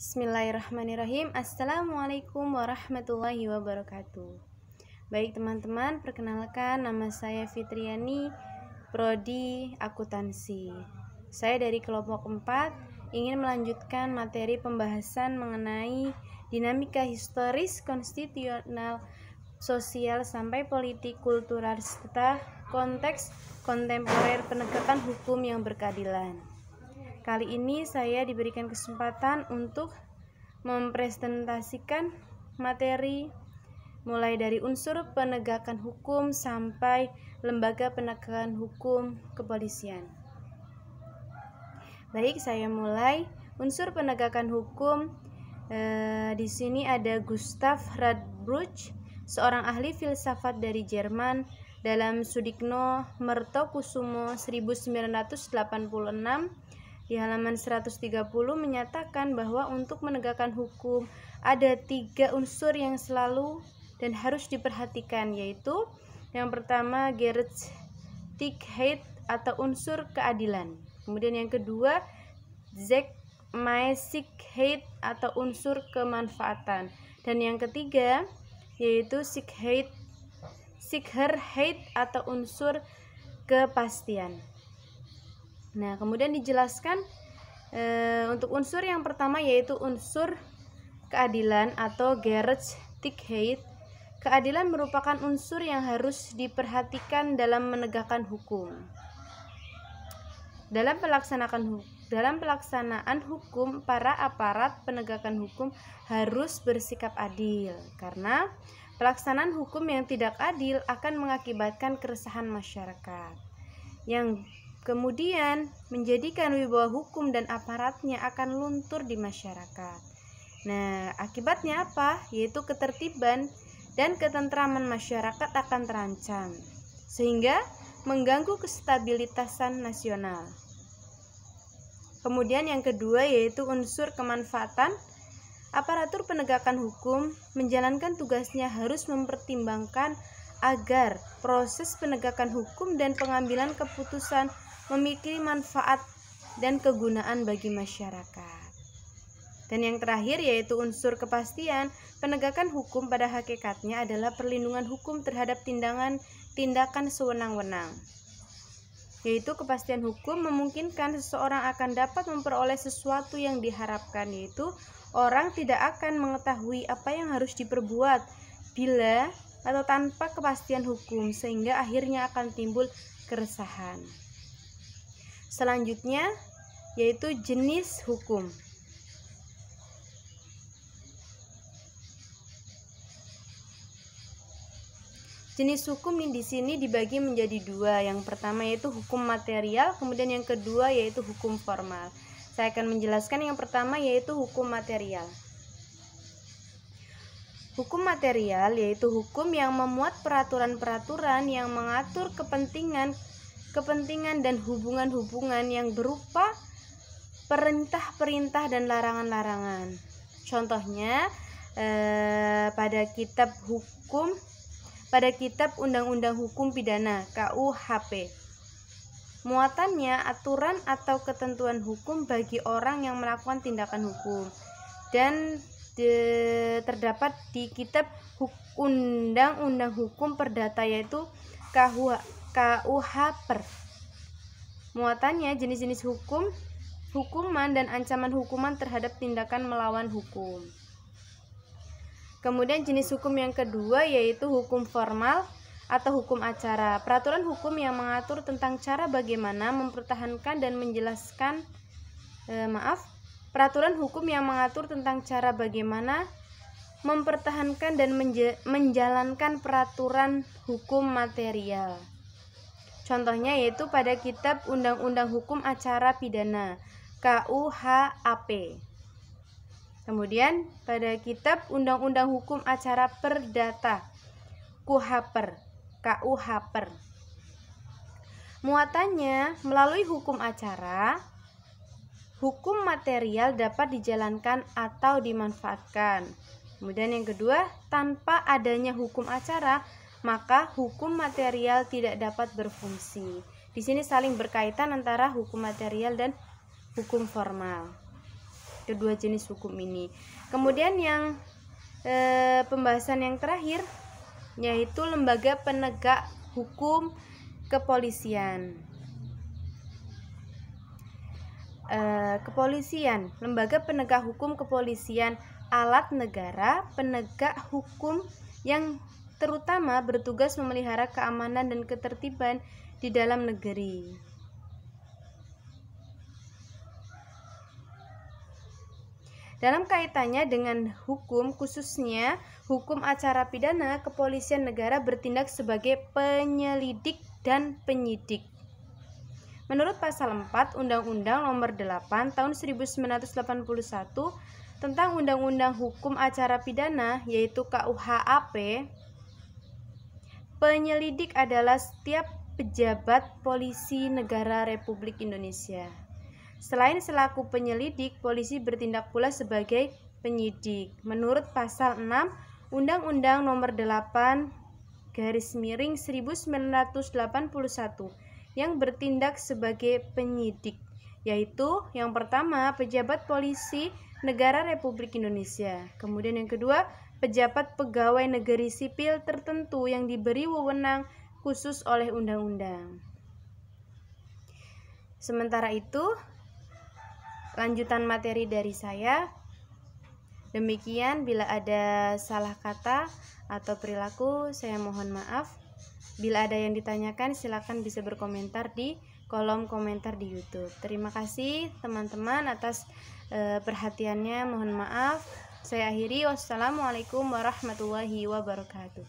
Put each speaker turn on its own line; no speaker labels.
Bismillahirrahmanirrahim. Assalamualaikum warahmatullahi wabarakatuh. Baik teman-teman, perkenalkan nama saya Fitriani, Prodi Akuntansi. Saya dari kelompok 4 ingin melanjutkan materi pembahasan mengenai dinamika historis, konstitusional, sosial, sampai politik, kultural, serta konteks kontemporer penegakan hukum yang berkeadilan. Kali ini saya diberikan kesempatan untuk mempresentasikan materi mulai dari unsur penegakan hukum sampai lembaga penegakan hukum kepolisian. Baik, saya mulai. Unsur penegakan hukum. Di sini ada Gustav Radbruch, seorang ahli filsafat dari Jerman. Dalam Sudikno Mertokusumo 1986 di halaman 130 menyatakan bahwa untuk menegakkan hukum ada 3 unsur yang selalu dan harus diperhatikan, yaitu yang pertama Gerechtigkeit atau unsur keadilan, kemudian yang kedua Zweckmäßigkeit atau unsur kemanfaatan, dan yang ketiga yaitu Sicherheit atau unsur kepastian. Nah, kemudian dijelaskan untuk unsur yang pertama yaitu unsur keadilan atau Gerechtigkeit. Keadilan merupakan unsur yang harus diperhatikan dalam menegakkan hukum. Dalam pelaksanaan hukum, para aparat penegakan hukum harus bersikap adil, karena pelaksanaan hukum yang tidak adil akan mengakibatkan keresahan masyarakat, yang kemudian menjadikan wibawa hukum dan aparatnya akan luntur di masyarakat. Nah, akibatnya apa? Yaitu ketertiban dan ketentraman masyarakat akan terancam, sehingga mengganggu kestabilitasan nasional. Kemudian yang kedua yaitu unsur kemanfaatan. Aparatur penegakan hukum menjalankan tugasnya harus mempertimbangkan agar proses penegakan hukum dan pengambilan keputusan memiliki manfaat dan kegunaan bagi masyarakat. Dan yang terakhir yaitu unsur kepastian. Penegakan hukum pada hakikatnya adalah perlindungan hukum terhadap tindakan sewenang-wenang, yaitu kepastian hukum memungkinkan seseorang akan dapat memperoleh sesuatu yang diharapkan, yaitu orang tidak akan mengetahui apa yang harus diperbuat bila atau tanpa kepastian hukum, sehingga akhirnya akan timbul keresahan. Selanjutnya yaitu jenis hukum. Jenis hukum di sini dibagi menjadi 2. Yang pertama yaitu hukum material, kemudian yang kedua yaitu hukum formal. Saya akan menjelaskan yang pertama yaitu hukum material. Hukum material yaitu hukum yang memuat peraturan-peraturan yang mengatur kepentingan dan hubungan-hubungan yang berupa perintah-perintah dan larangan-larangan. Contohnya pada kitab Undang-Undang Hukum Pidana KUHP. Muatannya aturan atau ketentuan hukum bagi orang yang melakukan tindakan hukum, dan terdapat di kitab Undang-Undang Hukum Perdata yaitu KUHP. Muatannya jenis-jenis hukum, hukuman dan ancaman hukuman terhadap tindakan melawan hukum. Kemudian jenis hukum yang kedua yaitu hukum formal atau hukum acara. Peraturan hukum yang mengatur tentang cara bagaimana mempertahankan dan menjelaskan peraturan hukum yang mengatur tentang cara bagaimana mempertahankan dan menjalankan peraturan hukum material. Contohnya yaitu pada kitab Undang-Undang Hukum Acara Pidana KUHAP. Kemudian pada kitab Undang-Undang Hukum Acara Perdata KUHP. Muatannya melalui hukum acara, hukum material dapat dijalankan atau dimanfaatkan. Kemudian yang kedua, tanpa adanya hukum acara, maka hukum material tidak dapat berfungsi. Di sini saling berkaitan antara hukum material dan hukum formal. kedua jenis hukum ini. Kemudian yang pembahasan yang terakhir yaitu lembaga penegak hukum kepolisian. Kepolisian, lembaga penegak hukum kepolisian, alat negara penegak hukum yang terutama bertugas memelihara keamanan dan ketertiban di dalam negeri. Dalam kaitannya dengan hukum, khususnya hukum acara pidana, kepolisian negara bertindak sebagai penyelidik dan penyidik. Menurut pasal 4 Undang-Undang Nomor 8 Tahun 1981 tentang Undang-Undang Hukum Acara Pidana, yaitu KUHAP, penyelidik adalah setiap pejabat polisi negara Republik Indonesia. Selain selaku penyelidik, polisi bertindak pula sebagai penyidik. Menurut pasal 6 Undang-Undang Nomor 8/1981 yang bertindak sebagai penyidik, yaitu yang pertama pejabat polisi negara Republik Indonesia. Kemudian yang kedua, pejabat pegawai negeri sipil tertentu yang diberi wewenang khusus oleh undang-undang. Sementara itu, lanjutan materi dari saya. Demikian, bila ada salah kata atau perilaku, saya mohon maaf. Bila ada yang ditanyakan, silakan bisa berkomentar di kolom komentar di YouTube. Terima kasih teman-teman atas perhatiannya. Mohon maaf. Saya akhiri. Wassalamualaikum warahmatullahi wabarakatuh.